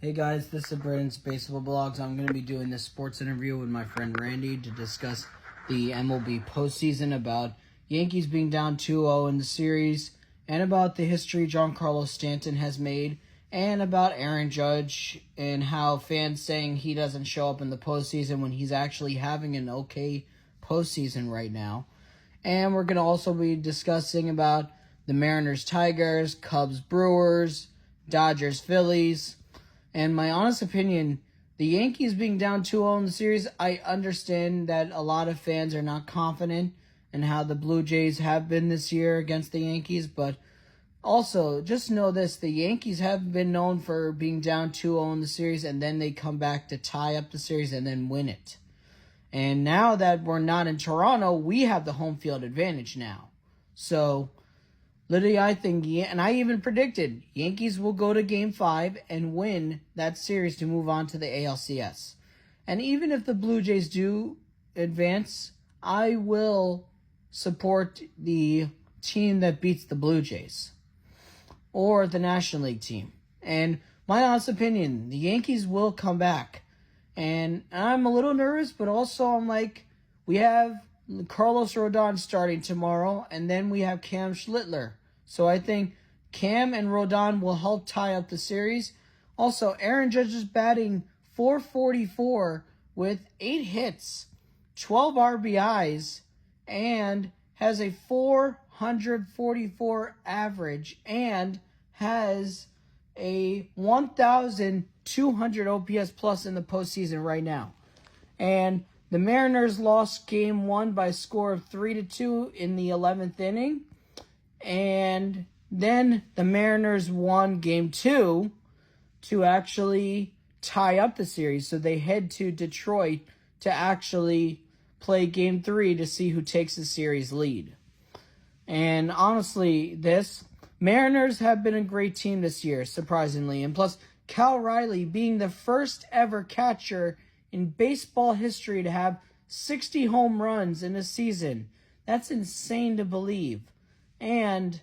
Hey guys, this is Brandon's Baseball Blogs. I'm going to be doing this sports interview with my friend Randy to discuss the MLB postseason, about Yankees being down 2-0 in the series, and about the history Giancarlo Stanton has made, and about Aaron Judge and how fans saying he doesn't show up in the postseason when he's actually having an okay postseason right now. And we're going to also be discussing about the Mariners Tigers, Cubs Brewers, Dodgers Phillies. And my honest opinion, the Yankees being down 2-0 in the series, I understand that a lot of fans are not confident in how the Blue Jays have been this year against the Yankees. But also, just know this, the Yankees have been known for being down 2-0 in the series, and then they come back to tie up the series and then win it. And now that we're not in Toronto, we have the home field advantage now. So literally, I think, and I even predicted, Yankees will go to Game 5 and win that series to move on to the ALCS. And even if the Blue Jays do advance, I will support the team that beats the Blue Jays, or the National League team. And my honest opinion, the Yankees will come back. And I'm a little nervous, but also I'm like, we have Carlos Rodon starting tomorrow, and then we have Cam Schlittler. So I think Cam and Rodon will help tie up the series. Also, Aaron Judge is batting .444 with 8 hits, 12 RBIs, and has a .444 average, and has a 1,200 OPS plus in the postseason right now. And the Mariners lost Game 1 by a score of 3-2 in the 11th inning. And then the Mariners won Game 2 to actually tie up the series. So they head to Detroit to actually play Game 3 to see who takes the series lead. And honestly, Mariners have been a great team this year, surprisingly. And plus, Cal Raleigh being the first ever catcher in baseball history to have 60 home runs in a season. That's insane to believe. And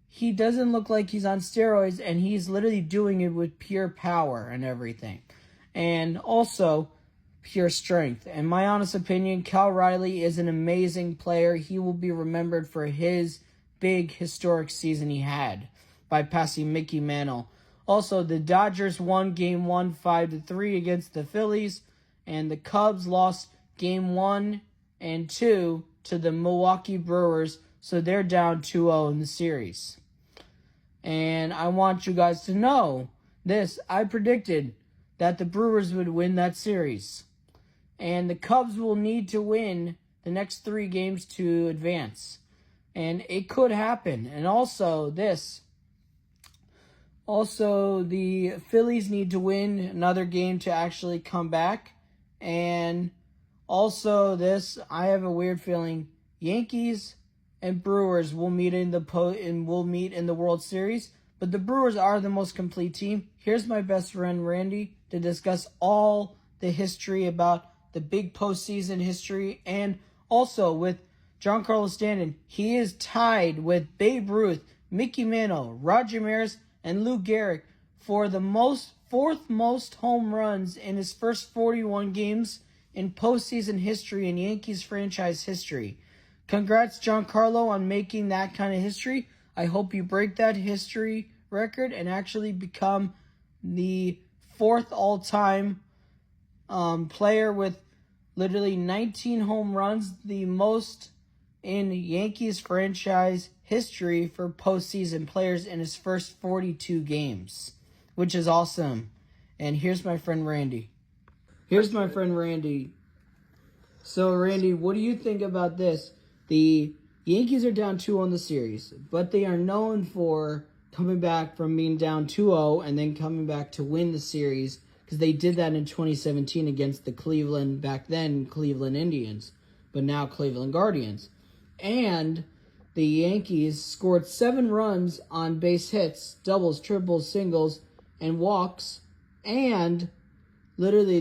he doesn't look like he's on steroids, and he's literally doing it with pure power and everything. And also pure strength. In my honest opinion, Cal Raleigh is an amazing player. He will be remembered for his big historic season he had by passing Mickey Mantle. Also, the Dodgers won Game 1 5-3 against the Phillies, and the Cubs lost Game 1 and 2 to the Milwaukee Brewers, so they're down 2-0 in the series. And I want you guys to know this. I predicted that the Brewers would win that series. And the Cubs will need to win the next 3 games to advance. And it could happen. And also the Phillies need to win another game to actually come back. And also I have a weird feeling, Yankees and Brewers will meet in the World Series, but the Brewers are the most complete team. Here's my best friend Randy to discuss all the history about the big postseason history, and also with Giancarlo Stanton. He is tied with Babe Ruth, Mickey Mantle, Roger Maris, and Lou Gehrig for the fourth most home runs in his first 41 games in postseason history in Yankees franchise history. Congrats, Giancarlo, on making that kind of history. I hope you break that history record and actually become the 4th all-time player with literally 19 home runs, the most in Yankees franchise history for postseason players in his first 42 games, which is awesome. And here's my friend Randy. So, Randy, what do you think about this? The Yankees are down 2-0 in the series, but they are known for coming back from being down 2-0 and then coming back to win the series, because they did that in 2017 against the Cleveland Indians, but now Cleveland Guardians. And the Yankees scored 7 runs on base hits, doubles, triples, singles, and walks, and literally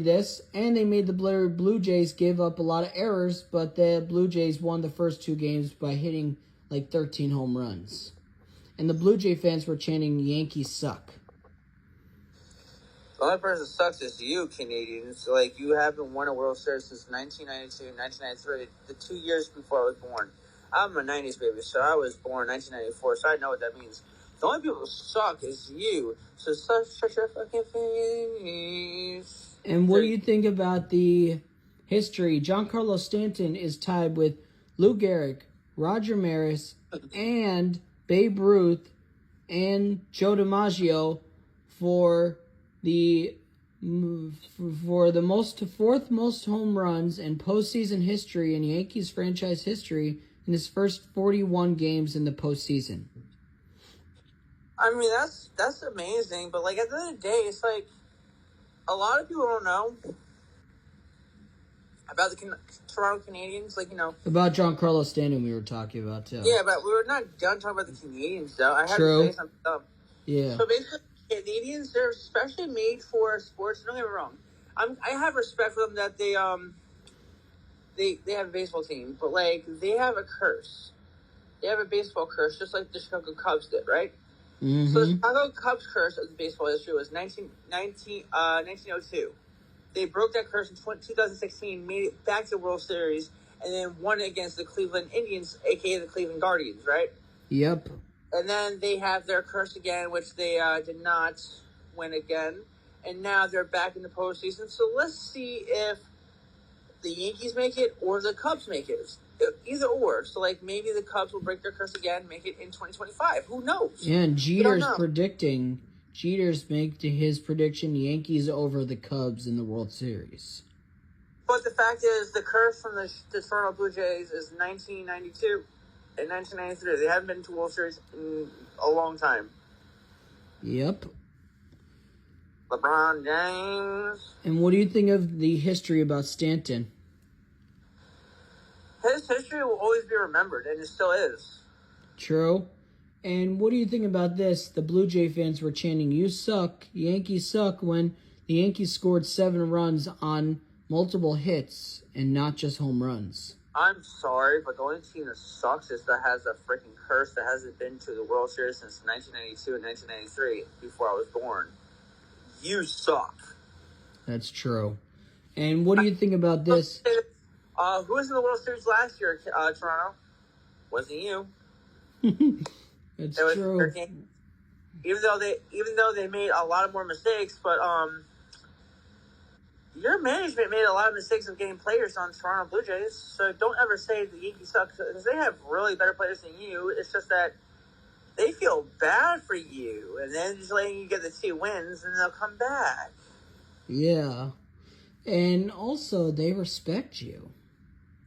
and they made the Blue Jays give up a lot of errors, but the Blue Jays won the first 2 games by hitting like 13 home runs. And the Blue Jay fans were chanting, "Yankees suck." The only person that sucks is you, Canadians. Like, you haven't won a World Series since 1992, 1993, the 2 years before I was born. I'm a 90s baby, so I was born 1994, so I know what that means. The only people who suck is you. So shut your fucking face. And what do you think about the history? Giancarlo Stanton is tied with Lou Gehrig, Roger Maris, and Babe Ruth and Joe DiMaggio for the fourth most home runs in postseason history in Yankees franchise history in his first 41 games in the postseason. I mean, that's amazing, but like at the end of the day, it's like a lot of people don't know about the Toronto Canadians, like, you know. About Giancarlo Stanton we were talking about, too. Yeah, but we were not done talking about the Canadians, though. I have True. to say something dumb. Yeah. So basically, Canadians, they're especially made for sports. Don't get me wrong. I have respect for them that they have a baseball team, but, like, they have a curse. They have a baseball curse, just like the Chicago Cubs did, right? Mm-hmm. So the Chicago Cubs curse of the baseball history was 1902. They broke that curse in 2016, made it back to the World Series, and then won against the Cleveland Indians, a.k.a. the Cleveland Guardians, right? Yep. And then they have their curse again, which they did not win again. And now they're back in the postseason. So let's see if the Yankees make it or the Cubs make it. Either or. So, like, maybe the Cubs will break their curse again, make it in 2025. Who knows? Yeah, and Jeter's making his prediction Yankees over the Cubs in the World Series. But the fact is, the curse from the Toronto Blue Jays is 1992 and 1993. They haven't been to World Series in a long time. Yep. LeBron James. And what do you think of the history about Stanton? His history will always be remembered, and it still is. True. And what do you think about this? The Blue Jay fans were chanting, "You suck, Yankees suck," when the Yankees scored 7 runs on multiple hits and not just home runs. I'm sorry, but the only team that sucks is that has a freaking curse that hasn't been to the World Series since 1992 and 1993, before I was born. You suck. That's true. And what do you think about this? Who was in the World Series last year, Toronto? Wasn't you. That's true. Even though they made a lot of more mistakes, but your management made a lot of mistakes of getting players on Toronto Blue Jays. So don't ever say the Yankees suck, because they have really better players than you. It's just that they feel bad for you, and then just letting you get the 2 wins, and they'll come back. Yeah. And also, they respect you.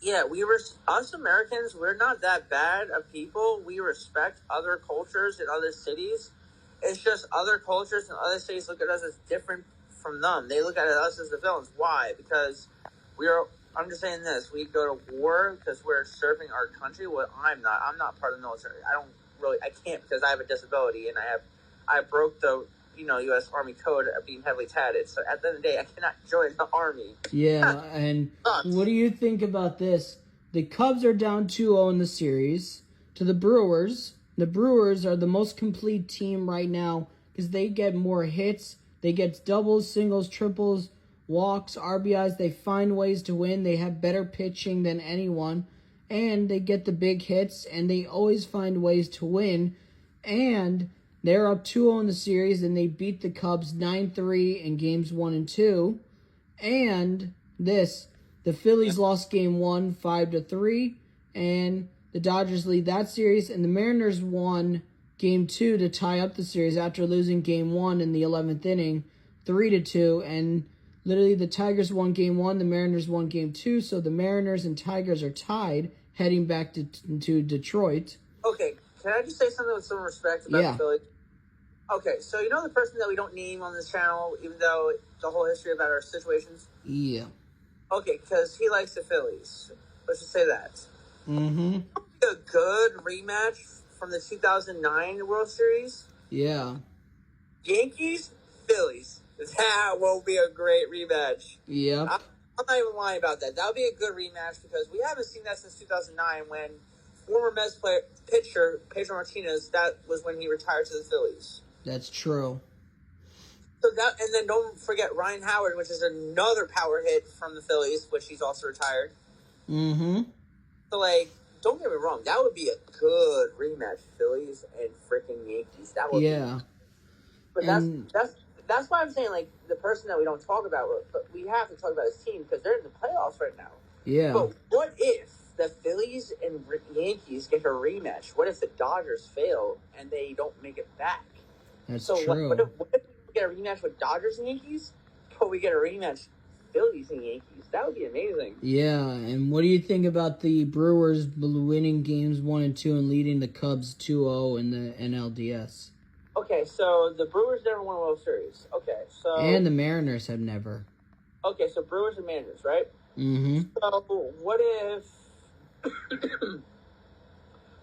Yeah, us Americans, we're not that bad of people. We respect other cultures in other cities. It's just other cultures in other cities look at us as different from them. They look at us as the villains. Why? Because I'm just saying this. We go to war because we're serving our country. Well, I'm not. I'm not part of the military. I can't, because I have a disability, and I broke the U.S. Army code of being heavily tatted. So at the end of the day, I cannot join the Army. Yeah, and what do you think about this? The Cubs are down 2-0 in the series to the Brewers. The Brewers are the most complete team right now because they get more hits. They get doubles, singles, triples, walks, RBIs. They find ways to win. They have better pitching than anyone. And they get the big hits, and they always find ways to win. And they're up 2-0 in the series, and they beat the Cubs 9-3 in games 1 and 2. And the Phillies lost game 1 5-3, and the Dodgers lead that series, and the Mariners won game 2 to tie up the series after losing game 1 in the 11th inning 3-2, and literally the Tigers won game 1, the Mariners won game 2, so the Mariners and Tigers are tied heading back to Detroit. Okay, can I just say something with some respect about the Phillies? Okay, so you know the person that we don't name on this channel, even though the whole history about our situations? Yeah. Okay, because he likes the Phillies. Let's just say that. Mm-hmm. A good rematch from the 2009 World Series? Yeah. Yankees, Phillies. That will be a great rematch. Yep. I'm not even lying about that. That would be a good rematch because we haven't seen that since 2009 when former Mets pitcher Pedro Martinez, that was when he retired to the Phillies. That's true. So that, and then don't forget Ryan Howard, which is another power hit from the Phillies, which he's also retired. Mm-hmm. So, like, don't get me wrong, that would be a good rematch, Phillies and freaking Yankees. That would be. But that's why I'm saying, like, the person that we don't talk about, but we have to talk about his team because they're in the playoffs right now. Yeah. But what if the Phillies and Yankees get a rematch? What if the Dodgers fail and they don't make it back? That's true. What if we get a rematch with Dodgers and Yankees, but we get a rematch Phillies and Yankees? That would be amazing. Yeah, and what do you think about the Brewers winning games 1 and 2 and leading the Cubs 2-0 in the NLDS? Okay, so the Brewers never won a World Series. Okay, so... And the Mariners have never. Okay, so Brewers and Mariners, right? Mm-hmm. So what if...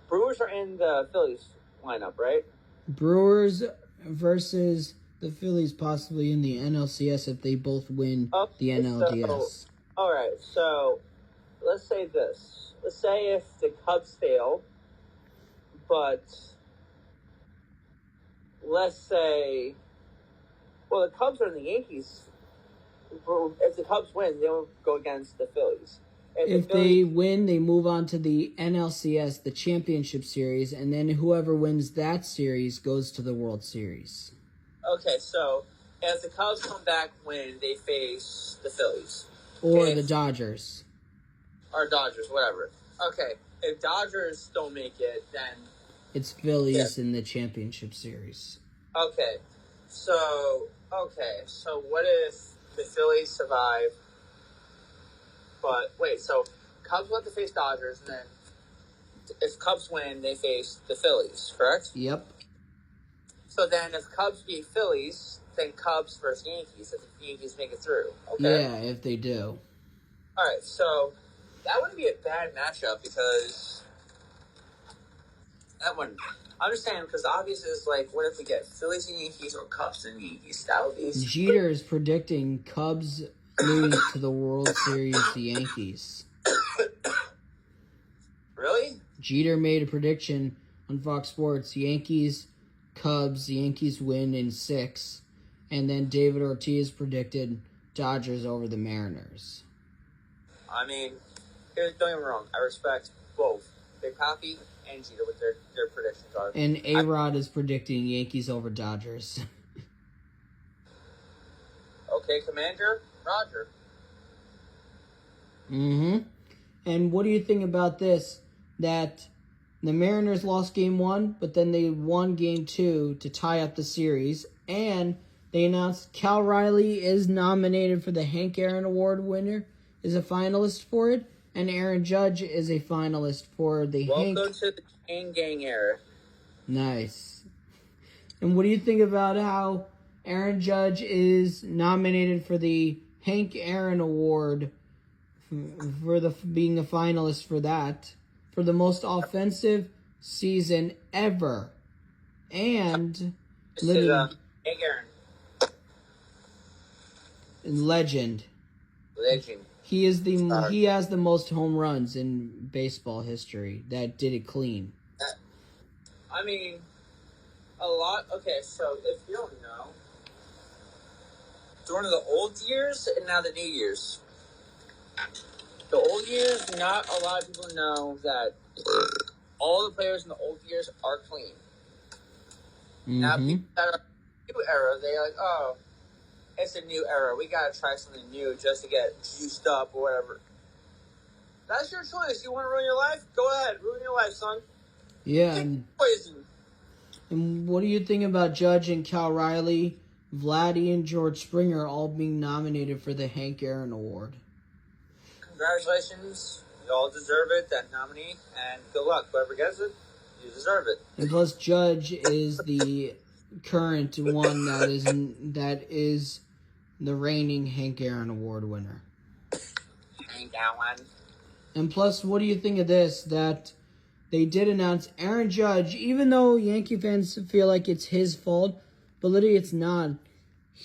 Brewers are in the Phillies lineup, right? Brewers versus the Phillies possibly in the NLCS if they both win the NLDS. All right, so let's say this. Let's say if the Cubs fail, but let's say, well, the Cubs are in the Yankees. If the Cubs win, they'll go against the Phillies. If they win, they move on to the NLCS, the championship series, and then whoever wins that series goes to the World Series. Okay, so if the Cubs come back when they face the Phillies. Or the Dodgers. Or Dodgers, whatever. Okay, if Dodgers don't make it, then... It's Phillies in the championship series. Okay, so what if the Phillies survive? But wait, so Cubs will have to face Dodgers, and then if Cubs win, they face the Phillies, correct? Yep. So then if Cubs beat Phillies, then Cubs versus Yankees, if the Yankees make it through. Okay. Yeah, if they do. All right, so that wouldn't be a bad matchup because that one. I'm just saying because obviously it's like, what if we get Phillies and Yankees or Cubs and Yankees? That would be. Jeter is predicting Cubs lose to the World Series, the Yankees. Really? Jeter made a prediction on Fox Sports: Yankees, Cubs. The Yankees win in 6, and then David Ortiz predicted Dodgers over the Mariners. I mean, don't get me wrong. I respect both Big Papi and Jeter with their predictions are. And A-Rod is predicting Yankees over Dodgers. Okay, Commander, Roger. Mm-hmm. And what do you think about this? That the Mariners lost Game 1, but then they won Game 2 to tie up the series, and they announced Cal Riley is nominated for the Hank Aaron Award winner, is a finalist for it, and Aaron Judge is a finalist for the Hank. Welcome to the Chain Gang era. Nice. And what do you think about how Aaron Judge is nominated for the Hank Aaron Award for being a finalist for that, for the most offensive season ever, and Hank Aaron. Legend. He has the most home runs in baseball history. That did it clean. I mean, a lot. Okay, so if you don't know, during the old years and now the new years. The old years, not a lot of people know that all the players in the old years are clean. Mm-hmm. Now, people that are in the new era, they're like, oh, it's a new era. We got to try something new just to get juiced up or whatever. That's your choice. You want to ruin your life? Go ahead. Ruin your life, son. Yeah. Poison. And what do you think about Judge and Cal Riley, Vladdy, and George Springer all being nominated for the Hank Aaron Award? Congratulations. You all deserve it, that nominee, and good luck. Whoever gets it, you deserve it. And plus, Judge is the current one that is the reigning Hank Aaron Award winner. Hank Aaron. And plus, what do you think of this? That they did announce Aaron Judge, even though Yankee fans feel like it's his fault, but literally it's not.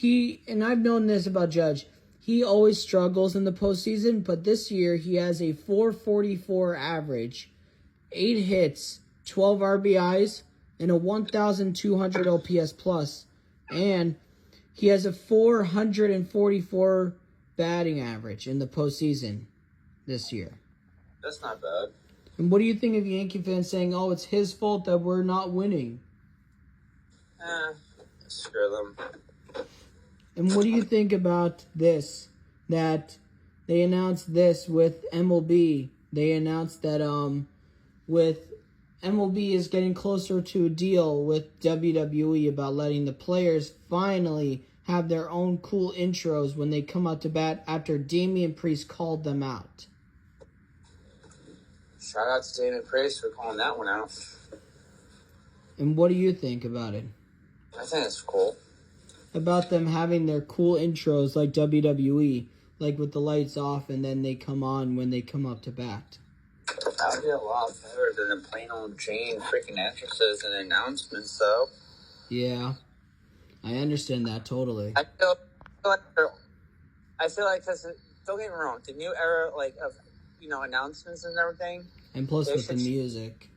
And I've known this about Judge. He always struggles in the postseason, but this year he has a .444 average, 8 hits, 12 RBIs, and a 1,200 OPS plus. And He has a 444 batting average in the postseason this year. That's not bad. And what do you think of Yankee fans saying, oh, it's his fault that we're not winning? Screw them. And what do you think about this? That they announced this with MLB. They announced that with MLB is getting closer to a deal with WWE about letting the players finally have their own cool intros when they come out to bat after Damian Priest called them out. Shout out to Damian Priest for calling that one out. And what do you think about it? I think it's cool. About them having their cool intros like WWE, like with the lights off and then they come on when they come up to bat. That would be a lot better than the plain old Jane freaking entrances and announcements, though. Yeah, I understand that totally. I feel like, because don't get me wrong, the new era of announcements and everything. And plus with the music.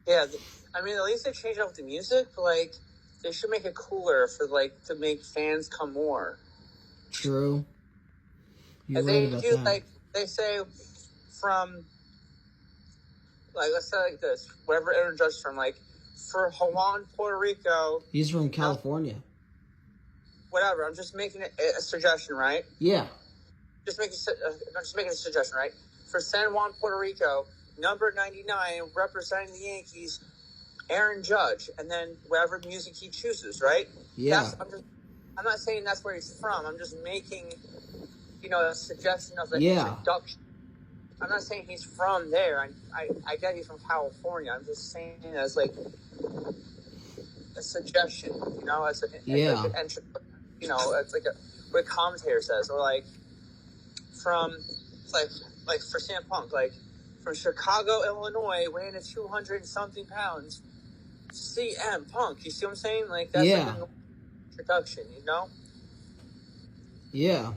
Yeah, I mean, at least they changed up the music, but they should make it cooler for to make fans come more. True. You're and right they about do that. they say from let's say like this, wherever Aaron Judge's from, for Juan, Puerto Rico. He's from California. Whatever. I'm just making a suggestion, right? Yeah. I'm just making a suggestion, right? For San Juan, Puerto Rico, number 99, representing the Yankees, Aaron Judge, and then whatever music he chooses, right? Yeah. I'm not saying that's where he's from. I'm just making, a suggestion of an Yeah. introduction. I'm not saying he's from there. I get he's from California. I'm just saying it as a suggestion, as an entry, it's what a commentator says, or from for CM Punk, from Chicago, Illinois, weighing at 200 and something pounds, CM Punk. You see what I'm saying? That's an introduction, Yeah.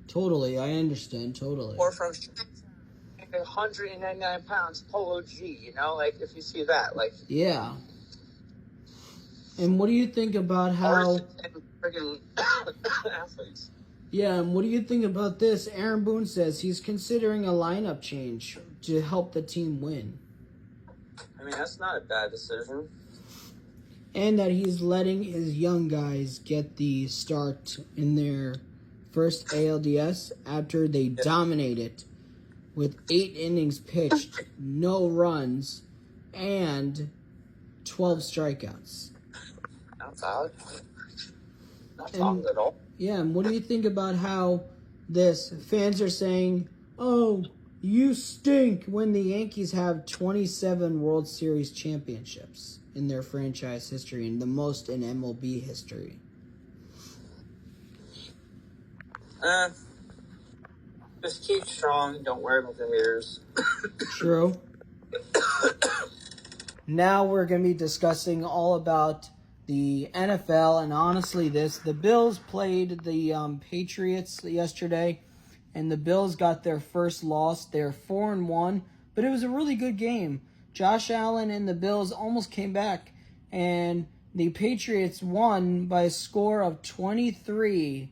Totally. I understand. Totally. Or from 199 pounds, Polo G, if you see that, Yeah. And what do you think about how... Freaking athletes. Yeah, and what do you think about this? Aaron Boone says he's considering a lineup change to help the team win. I mean, that's not a bad decision. And that he's letting his young guys get the start in their first ALDS after they dominate it with 8 innings pitched, no runs, and 12 strikeouts. Not bad. Not bad at all. Yeah, and what do you think about how fans are saying, oh, you stink, when the Yankees have 27 World Series championships in their franchise history and the most in MLB history? Just keep strong. Don't worry about the haters. True. Now we're going to be discussing all about the NFL, and honestly the Bills played the Patriots yesterday, and the Bills got their first loss. They're 4-1, but it was a really good game. Josh Allen and the Bills almost came back, and the Patriots won by a score of 23-20,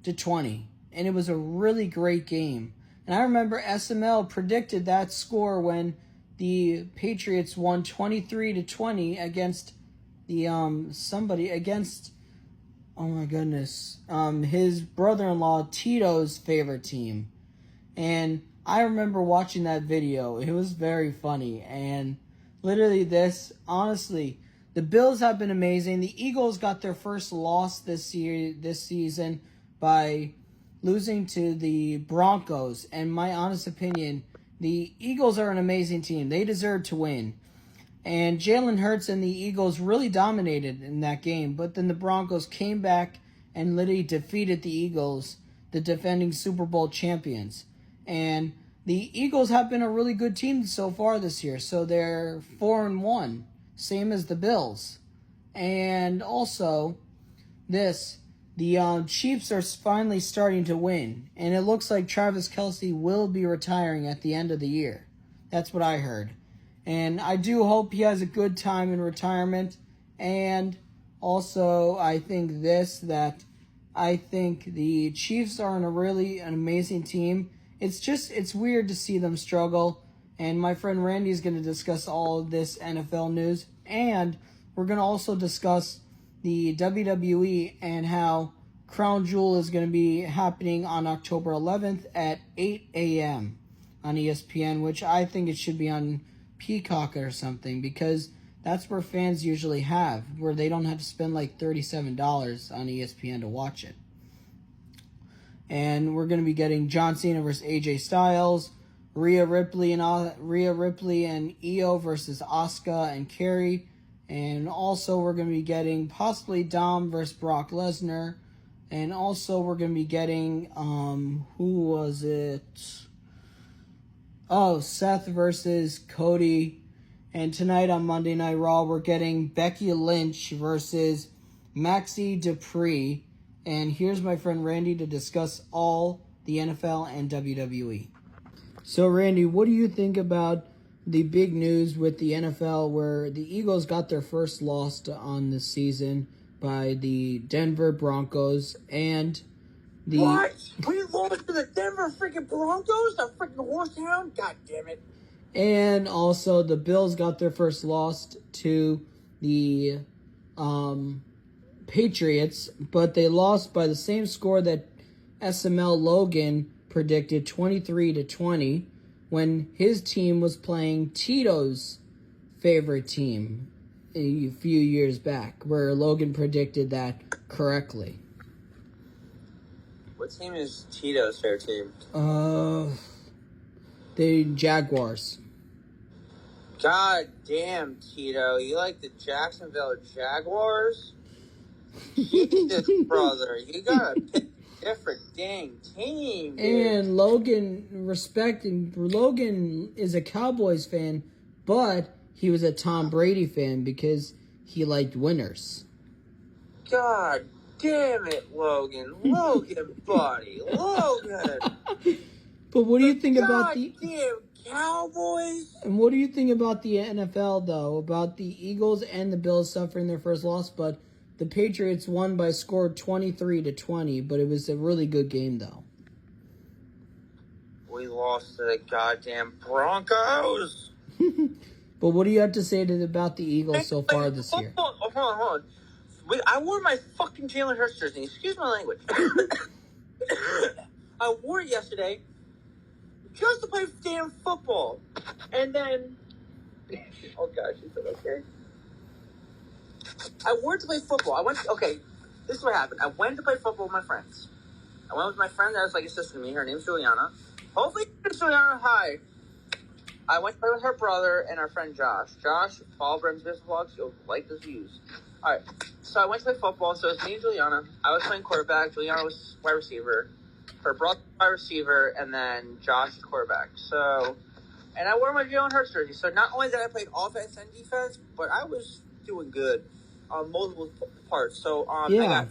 and it was a really great game. And I remember SML predicted that score when the Patriots won 23-20 against his brother-in-law Tito's favorite team. And I remember watching that video. It was very funny. And literally honestly, the Bills have been amazing. The Eagles got their first loss this season by losing to the Broncos. And my honest opinion, the Eagles are an amazing team. They deserve to win. And Jalen Hurts and the Eagles really dominated in that game. But then the Broncos came back and literally defeated the Eagles, the defending Super Bowl champions. And the Eagles have been a really good team so far this year. So they're 4-1, same as the Bills. And also, the Chiefs are finally starting to win. And it looks like Travis Kelce will be retiring at the end of the year. That's what I heard. And I do hope he has a good time in retirement. And Also, I think the Chiefs are an amazing team. It's weird to see them struggle. And my friend Randy is going to discuss all of this NFL news. And we're going to also discuss the WWE and how Crown Jewel is going to be happening on October 11th at 8 a.m. on ESPN, which I think it should be on Peacock or something, because that's where fans usually where they don't have to spend like $37 on ESPN to watch it. And we're going to be getting John Cena versus AJ Styles, Rhea Ripley and Iyo versus Ausaka and Kari, and also we're going to be getting possibly Dom versus Brock Lesnar, and also we're going to be getting who was it? Oh, Seth versus Cody. And tonight on Monday Night Raw, we're getting Becky Lynch versus Maxie Dupree. And here's my friend Randy to discuss all the NFL and WWE. So, Randy, what do you think about the big news with the NFL where the Eagles got their first loss on the season by the Denver Broncos and the... What? We lost to the Denver freaking Broncos? The freaking horse town? God damn it. And also the Bills got their first loss to the Patriots, but they lost by the same score that SML Logan predicted, 23-20, when his team was playing Tito's favorite team a few years back, where Logan predicted that correctly. What team is Tito's favorite team? The Jaguars. God damn, Tito. You like the Jacksonville Jaguars? Jesus, brother. You gotta pick a different dang team, dude. And Logan is a Cowboys fan, but he was a Tom Brady fan because he liked winners. God damn it, Logan. Logan, buddy. Logan. But what do you think about the... Goddamn Cowboys? And what do you think about the NFL, though? About the Eagles and the Bills suffering their first loss, but the Patriots won by a score 23-20, but it was a really good game, though. We lost to the goddamn Broncos. But what do you have to say about the Eagles so far this year? Hold on. Wait, I wore my fucking Jalen Hurts jersey. Excuse my language. I wore it yesterday just to play damn football. And then... Oh, gosh, is it okay? I wore it to play football. Okay, this is what happened. I went to play football with my friends. I went with my friend that was like a sister to me. Her name's Juliana. Hopefully, Juliana, hi. I went to play with her brother and our friend Josh. Josh, follow Brent's business vlogs. You'll like the views. All right, so I went to play football. So it was me and Juliana. I was playing quarterback. Juliana was wide receiver. Her brother wide receiver, and then Josh was quarterback. So, and I wore my Jalen Hurts jersey. So not only did I play offense and defense, but I was doing good on multiple parts. So yeah.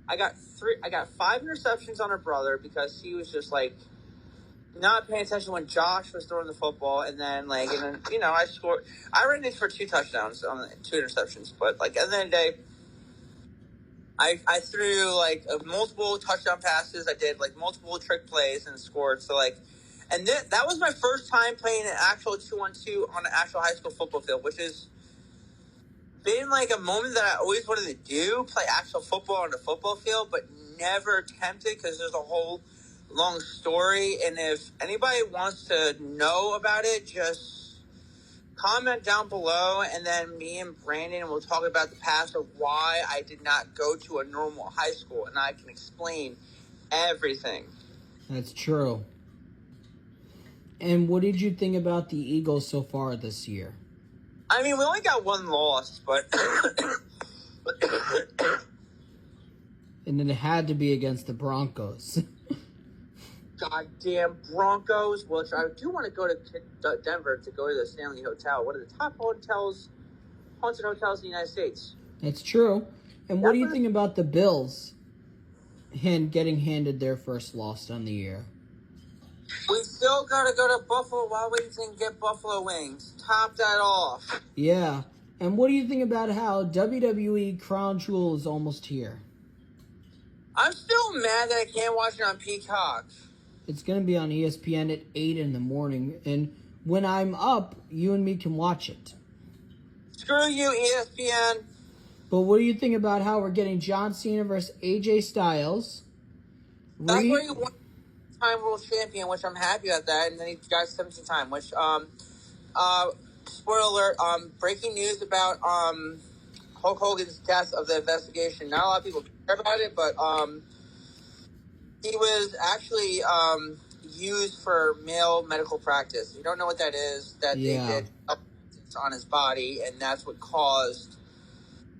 I got 5 interceptions on her brother because he was just like not paying attention when Josh was throwing the football, and then I scored. I ran in for 2 touchdowns on 2 interceptions, but like at the end of the day, I threw like multiple touchdown passes. I did like multiple trick plays and scored. So like, and that was my first time playing an actual 2-on-2 on an actual high school football field, which has been like a moment that I always wanted to do, play actual football on a football field, but never attempted because there's a whole long story. And if anybody wants to know about it, just comment down below, and then me and Brandon will talk about the past of why I did not go to a normal high school, and I can explain everything. That's true. And what did you think about the Eagles so far this year? I mean, we only got 1 loss, but... And then it had to be against the Broncos. Goddamn Broncos. Which I do want to go to Denver to go to the Stanley Hotel, one of the top haunted hotels in the United States. That's true. And what do you think about the Bills getting handed their first loss on the year? We still got to go to Buffalo Wild Wings and get buffalo wings. Top that off. Yeah. And what do you think about how WWE Crown Jewel is almost here? I'm still mad that I can't watch it on Peacock. It's going to be on ESPN at 8 in the morning. And when I'm up, you and me can watch it. Screw you, ESPN. But what do you think about how we're getting John Cena versus AJ Styles? That's where you won time world champion, which I'm happy about that. And then he got 17 time, which, spoiler alert, breaking news about, Hulk Hogan's death of the investigation. Not a lot of people care about it, but, he was actually, used for male medical practice. You don't know what that is, that they did on his body, and that's what caused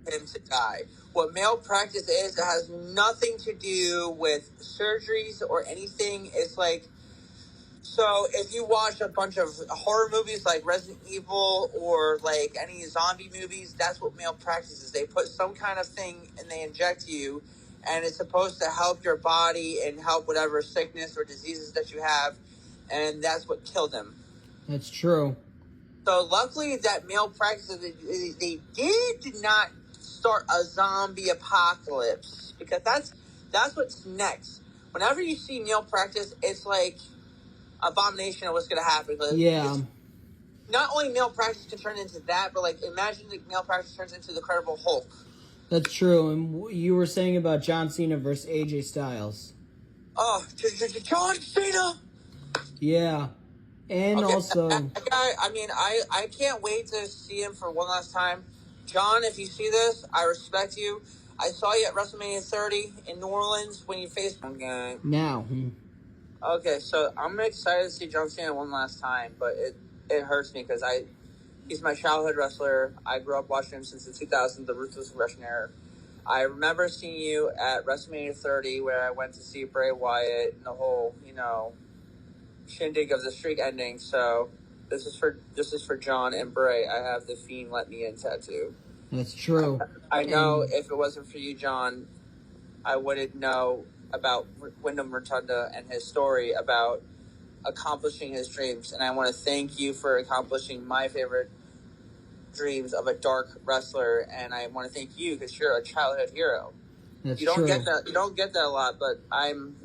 him to die. What male practice is, it has nothing to do with surgeries or anything. It's like, so if you watch a bunch of horror movies like Resident Evil or like any zombie movies, that's what male practice is. They put some kind of thing and they inject you, and it's supposed to help your body and help whatever sickness or diseases that you have, and that's what killed him. That's true. So luckily that male practice, they did not start a zombie apocalypse, because that's what's next. Whenever you see male practice, it's like abomination of what's going to happen. Yeah. Not only male practice can turn into that, but like imagine the male practice turns into the Incredible Hulk. That's true. And you were saying about John Cena versus AJ Styles. Oh, John Cena! Yeah. And okay, also... That guy, I mean, I can't wait to see him for one last time. John, if you see this, I respect you. I saw you at WrestleMania 30 in New Orleans when you faced one guy. Now. Okay, so I'm excited to see John Cena one last time, but it hurts me because he's my childhood wrestler. I grew up watching him since the 2000s, the Ruthless Aggression era. I remember seeing you at WrestleMania 30 where I went to see Bray Wyatt and the whole, shindig of the streak ending. So this is for John and Bray. I have the Fiend Let Me In tattoo. That's true. I know if it wasn't for you, John, I wouldn't know about Wyndham Rotunda and his story about accomplishing his dreams. And I want to thank you for accomplishing my favorite dreams of a dark wrestler. And I want to thank you because you're a childhood hero. That's you don't true. get that. You don't get that a lot, but I'm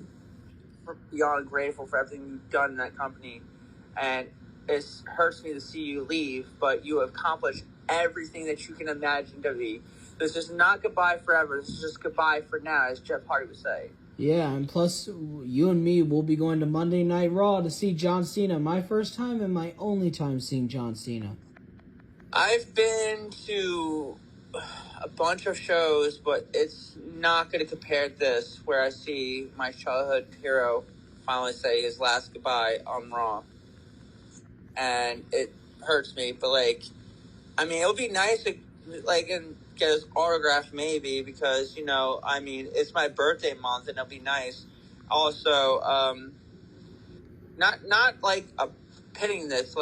beyond grateful for everything you've done in that company. And it hurts me to see you leave, but you have accomplished everything that you can imagine to be. This is not goodbye forever. This is just goodbye for now, as Jeff Hardy would say. Yeah, and plus, you and me will be going to Monday Night Raw to see John Cena. My first time and my only time seeing John Cena. I've been to a bunch of shows, but it's not going to compare this, where I see my childhood hero finally say his last goodbye on Raw. And it hurts me, but, it would be nice to, and get his autograph maybe, because, it's my birthday month, and it'll be nice. Also, not pitting this,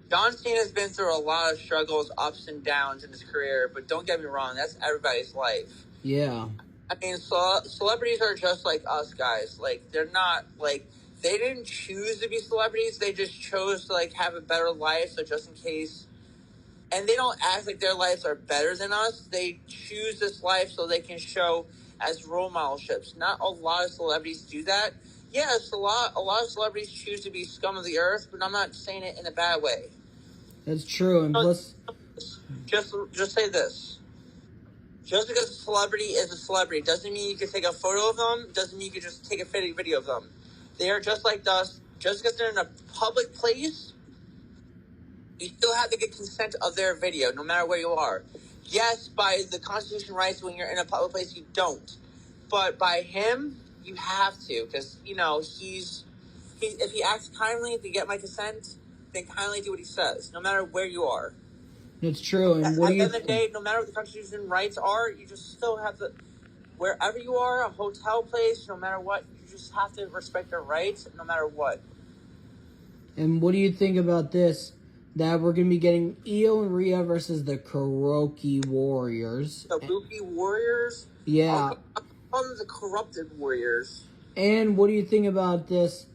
John Cena's been through a lot of struggles, ups and downs in his career, but don't get me wrong, that's everybody's life. Yeah. I mean, celebrities are just like us guys. They're not, they didn't choose to be celebrities, they just chose to, have a better life, so just in case. And they don't act like their lives are better than us. They choose this life so they can show as role modelships. Not a lot of celebrities do that. Yes, a lot of celebrities choose to be scum of the earth, but I'm not saying it in a bad way. That's true, and plus... Just say this. Just because a celebrity is a celebrity doesn't mean you can take a photo of them, doesn't mean you can just take a video of them. They are just like us. Just because they're in a public place, you still have to get consent of their video, no matter where you are. Yes, by the Constitution rights, when you're in a public place, you don't. But by him, you have to, because, if he acts kindly to get my consent, then kindly do what he says, no matter where you are. It's true. And at the end of the day, no matter what the Constitution rights are, you just still have to, wherever you are, a hotel place, no matter what, you just have to respect their rights, no matter what. And what do you think about this? That we're going to be getting Iyo and Rhea versus the Kabuki Warriors. The Kabuki Warriors? Yeah. I'm calling them the Corrupted Warriors. And what do you think about this?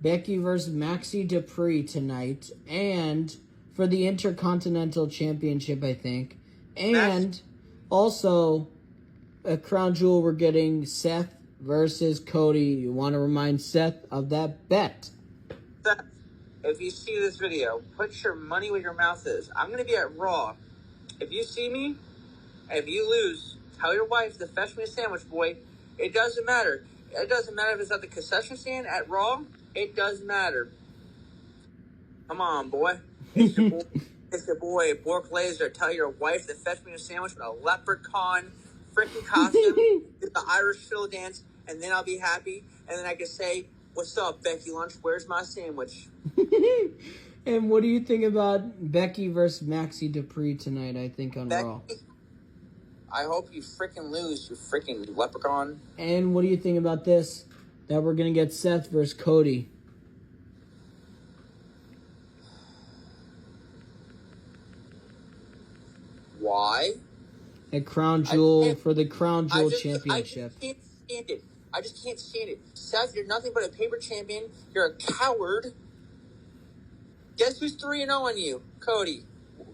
Becky versus Maxie Dupree tonight. And for the Intercontinental Championship, I think. And also, a crown jewel, we're getting Seth versus Cody. You want to remind Seth of that bet. Seth, if you see this video, put your money where your mouth is. I'm going to be at Raw. If you see me, if you lose, tell your wife to fetch me a sandwich, boy. It doesn't matter. It doesn't matter if it's at the concession stand at Raw. It doesn't matter. Come on, boy. It's your boy. It's your boy, Bork Laser. Tell your wife to fetch me a sandwich with a leprechaun freaking costume, do the Irish fiddle dance, and then I'll be happy. And then I can say, "What's up, Becky Lunch? Where's my sandwich?" And what do you think about Becky versus Maxie Dupree tonight, I think, on Becky, Raw? I hope you freaking lose, you freaking leprechaun. And what do you think about this? That we're going to get Seth versus Cody. Why? A crown jewel for the crown jewel championship. I just can't stand it. Seth, you're nothing but a paper champion. You're a coward. Guess who's 3-0 on you? Cody.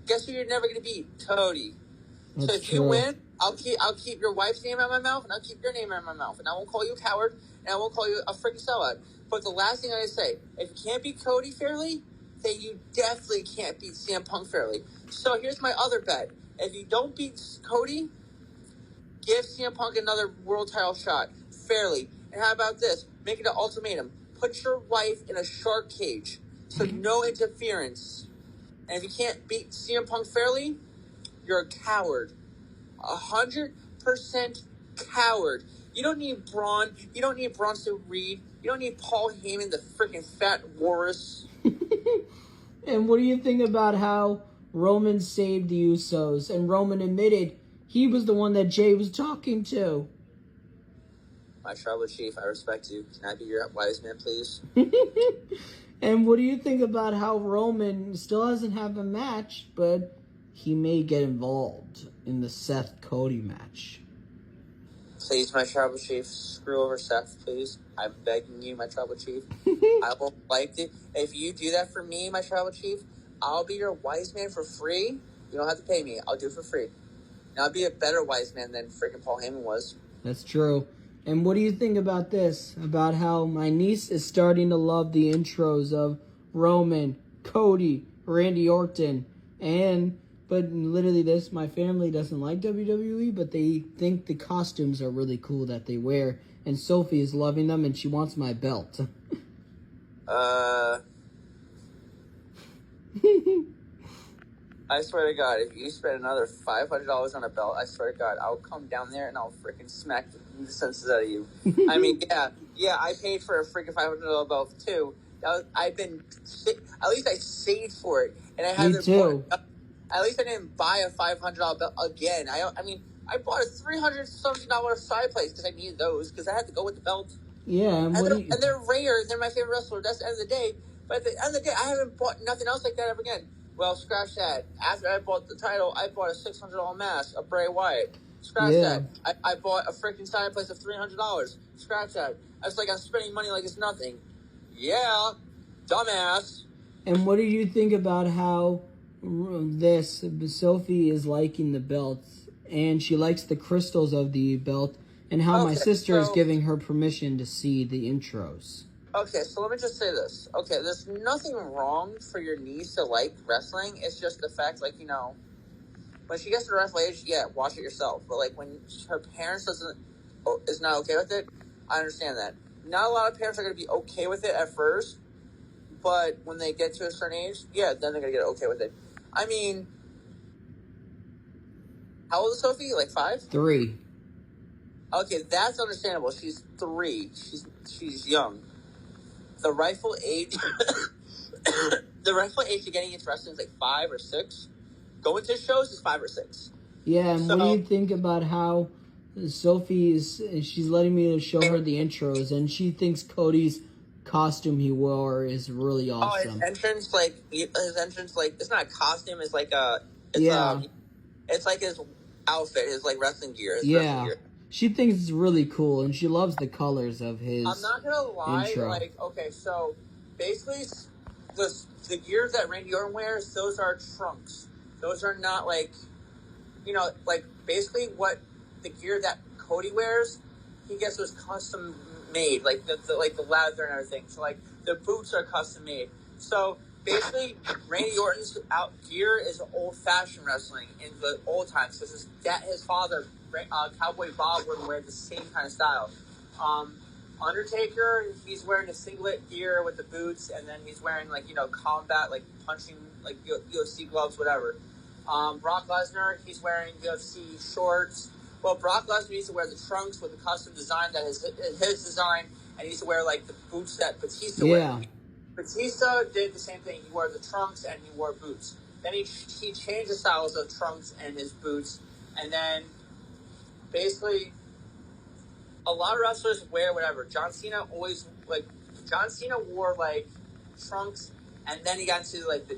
Guess who you're never going to beat? Cody. That's so if true. you win, I'll keep your wife's name out of my mouth, and I'll keep your name out of my mouth, and I won't call you a coward, and I won't call you a freaking sellout. But the last thing I say, if you can't beat Cody fairly, then you definitely can't beat CM Punk fairly. So here's my other bet. If you don't beat Cody, give CM Punk another world title shot fairly. And how about this? Make it an ultimatum. Put your wife in a shark cage, so no interference. And if you can't beat CM Punk fairly, you're a coward. 100% coward. You don't need Braun. You don't need Bronson Reed. You don't need Paul Heyman, the freaking fat walrus. And what do you think about how Roman saved the Usos? And Roman admitted he was the one that Jay was talking to. My tribal chief, I respect you. Can I be your wise man, please? And what do you think about how Roman still doesn't have a match, but he may get involved in the Seth Cody match? Please, my tribal chief, screw over Seth, please. I'm begging you, my tribal chief. I will like it. If you do that for me, my tribal chief, I'll be your wise man for free. You don't have to pay me. I'll do it for free. And I'll be a better wise man than freaking Paul Heyman was. That's true. And what do you think about this? About how my niece is starting to love the intros of Roman, Cody, Randy Orton, but literally this, my family doesn't like WWE, but they think the costumes are really cool that they wear. And Sophie is loving them, and she wants my belt. I swear to God, if you spend another $500 on a belt, I swear to God, I'll come down there and I'll freaking smack the senses out of you. I mean, yeah, I paid for a freaking $500 belt too. At least I saved for it, and I haven't. At least I didn't buy a $500 belt again. I bought a $300-something side place because I needed those because I had to go with the belt. Yeah, and they're rare. They're my favorite wrestler. That's the end of the day. But at the end of the day, I haven't bought nothing else like that ever again. Well, scratch that. After I bought the title, I bought a $600 mask of Bray Wyatt. Scratch that. I bought a freaking side place of $300. Scratch that. It's like I'm spending money like it's nothing. Yeah, dumbass. And what do you think about how Sophie is liking the belt, and she likes the crystals of the belt, and how my sister is giving her permission to see the intros? Okay, so let me just say this. Okay, there's nothing wrong for your niece to like wrestling. It's just the fact, when she gets to the wrestling age, watch it yourself. But, when her parents is not okay with it, I understand that. Not a lot of parents are going to be okay with it at first, but when they get to a certain age, then they're going to get okay with it. I mean, how old is Sophie? 5? 3. Okay, that's understandable. She's 3. She's young. The rightful age of getting into wrestling is 5 or 6. Going to shows is 5 or 6. Yeah, and what do you think about how Sophie she's letting me show her the intros, and she thinks Cody's costume he wore is really awesome. Oh, his entrance, it's not a costume, it's like his outfit, his wrestling gear. Wrestling gear. She thinks it's really cool, and she loves the colors of his I'm not gonna lie, intro. okay, so basically the gear that Randy Orton wears, those are trunks. Those are not like, basically what the gear that Cody wears, he gets those custom made, like the leather and everything. So like the boots are custom made. So basically, Randy Orton's out gear is old fashioned wrestling in the old times because his father, Cowboy Bob, would wear the same kind of style. Undertaker, he's wearing a singlet gear with the boots, and then he's wearing combat, like punching, like UFC gloves, whatever. Brock Lesnar, he's wearing UFC shorts. Well, Brock Lesnar used to wear the trunks with the custom design that is his design, and he used to wear like the boots that Batista wear. Batista did the same thing. He wore the trunks and he wore boots. Then he changed the styles of trunks and his boots, and then basically a lot of wrestlers wear whatever. John Cena wore like trunks, and then he got into like the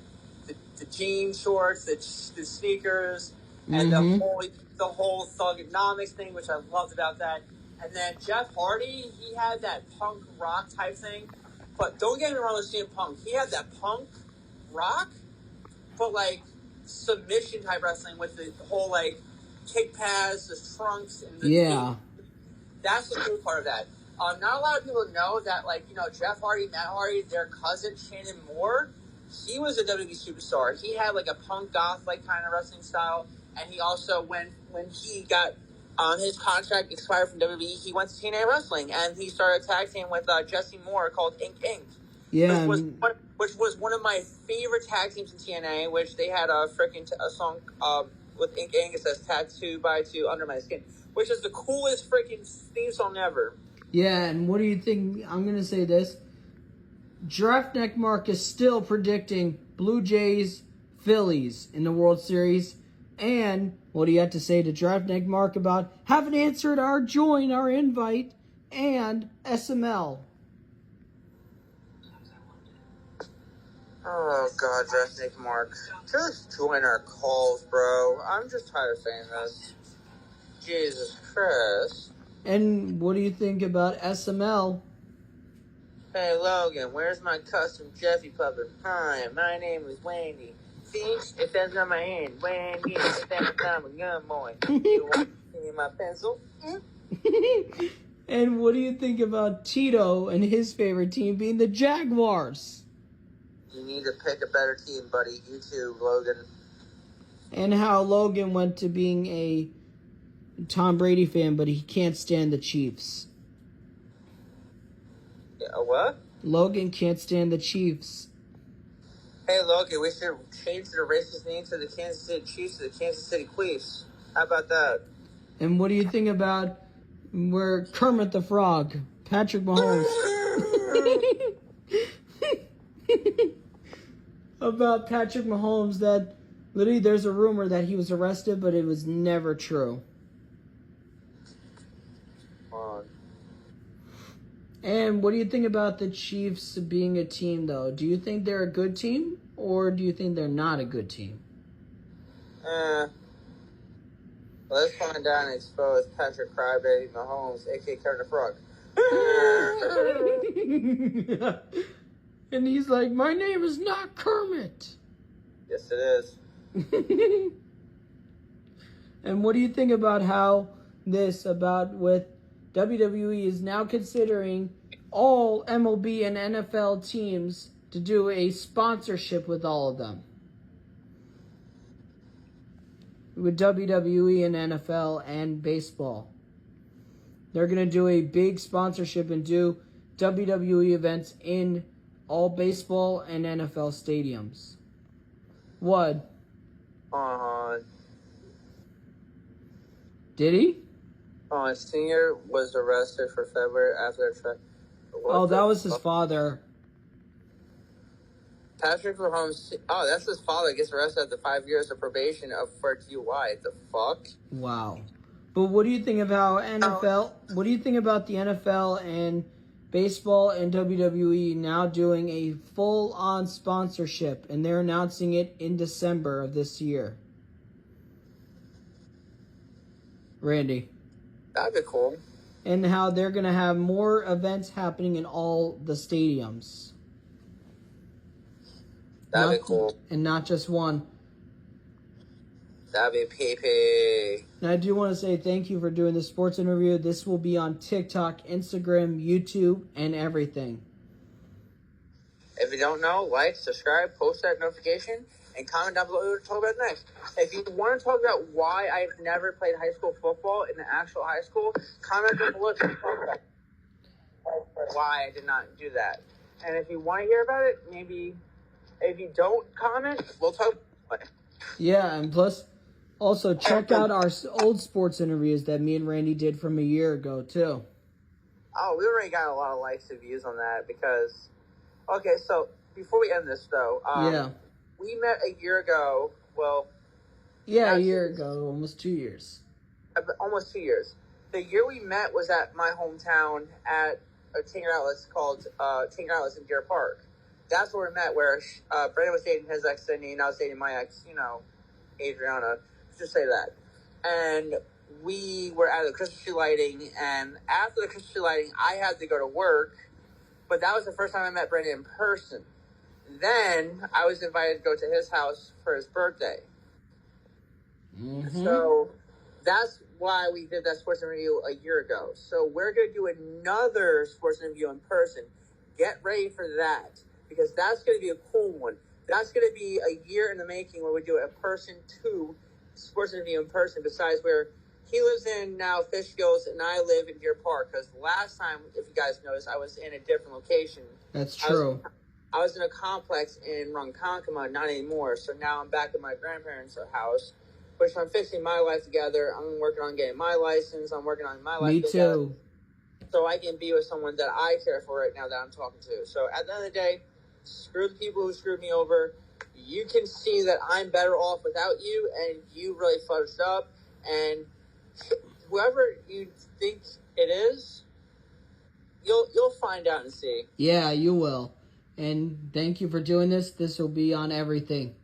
jean shorts, the sneakers, and the whole thugonomics thing, which I loved about that. And then Jeff Hardy, he had that punk rock type thing. But don't get me wrong with CM Punk. He had that punk rock, but like submission type wrestling with the whole like kick pads, the trunks, and the that's the cool part of that. Not a lot of people know that, Jeff Hardy, Matt Hardy, their cousin Shannon Moore, he was a WWE superstar. He had like a punk goth like kind of wrestling style, and he also when he got his contract expired from WWE, he went to TNA Wrestling, and he started a tag team with Jesse Moore called Ink Inc. Yeah, which was one of my favorite tag teams in TNA. Which they had a song with Ink Inc. It says "Tattoo by Two Under My Skin," which is the coolest freaking theme song ever. Yeah, and what do you think? I'm gonna say this: Draftneck Mark is still predicting Blue Jays, Phillies in the World Series. And what do you have to say to Draftneck Mark about haven't answered our invite, and SML? Oh, God, Draftneck Mark. Just join our calls, bro. I'm just tired of saying this. Jesus Christ. And what do you think about SML? Hey, Logan, where's my custom Jeffy puppet? Hi, my name is Wendy. See, it says on my hand, Wendy, it's that time of gun boy. You want to see my pencil? And what do you think about Tito and his favorite team being the Jaguars? You need to pick a better team, buddy. You too, Logan. And how Logan went to being a Tom Brady fan, but he can't stand the Chiefs. Yeah, what? Logan can't stand the Chiefs. Hey, Logan, we should change the racist name to the Kansas City Chiefs to the Kansas City Queefs. How about that? And what do you think about where Kermit the Frog, Patrick Mahomes... about Patrick Mahomes, that literally there's a rumor that he was arrested, but it was never true. And what do you think about the Chiefs being a team, though? Do you think they're a good team, or do you think they're not a good team? Let's find out and expose Patrick Crybaby Mahomes, a.k.a. Kermit the Frog. And he's like, my name is not Kermit. Yes, it is. And what do you think about with WWE is now considering all MLB and NFL teams to do a sponsorship with all of them? With WWE and NFL and baseball. They're going to do a big sponsorship and do WWE events in all baseball and NFL stadiums. What? Did he? Senior was arrested for February after a track. That was his father. Patrick Mahomes. Oh, that's his father. Gets arrested after 5 years of probation for DUI. The fuck? Wow. But what do you think of how NFL? What do you think about the NFL and baseball and WWE now doing a full-on sponsorship, and they're announcing it in December of this year? Randy. That'd be cool. And how they're going to have more events happening in all the stadiums. That'd be cool. And not just one. That'd be PP. And I do want to say thank you for doing this sports interview. This will be on TikTok, Instagram, YouTube, and everything. If you don't know, like, subscribe, post that notification, and comment down below what we're talk about next. If you want to talk about why I've never played high school football in the actual high school, comment down below and talk about why I did not do that. And if you want to hear about it, maybe if you don't comment, we'll talk about it. Yeah, and plus, also check out our old sports interviews that me and Randy did from a year ago, too. Oh, we already got a lot of likes and views on that because... Okay, so before we end this, though, we met a year ago. Well, yeah, a year ago, almost 2 years. Almost 2 years. The year we met was at my hometown at a Tinker Outlets called Tinker Outlets in Deer Park. That's where we met, where Brandon was dating his ex, Cindy, and I was dating my ex, Adriana. Just say that. And we were at the Christmas tree lighting, and after the Christmas tree lighting, I had to go to work. But that was the first time I met Brandon in person. Then I was invited to go to his house for his birthday. Mm-hmm. So that's why we did that sports interview a year ago. So we're going to do another sports interview in person. Get ready for that because that's going to be a cool one. That's going to be a year in the making where we do a person to sports interview in person besides where he lives in now Fishkills, and I live in Deer Park. Because last time, if you guys noticed, I was in a different location. That's true. I was in a complex in Ronkonkoma, not anymore. So now I'm back at my grandparents' house, which I'm fixing my life together. I'm working on getting my license. I'm working on my life together. Me too. So I can be with someone that I care for right now that I'm talking to. So at the end of the day, screw the people who screwed me over. You can see that I'm better off without you, and you really fudged up. And whoever you think it is, you'll find out and see. Yeah, you will. And thank you for doing this. This will be on everything.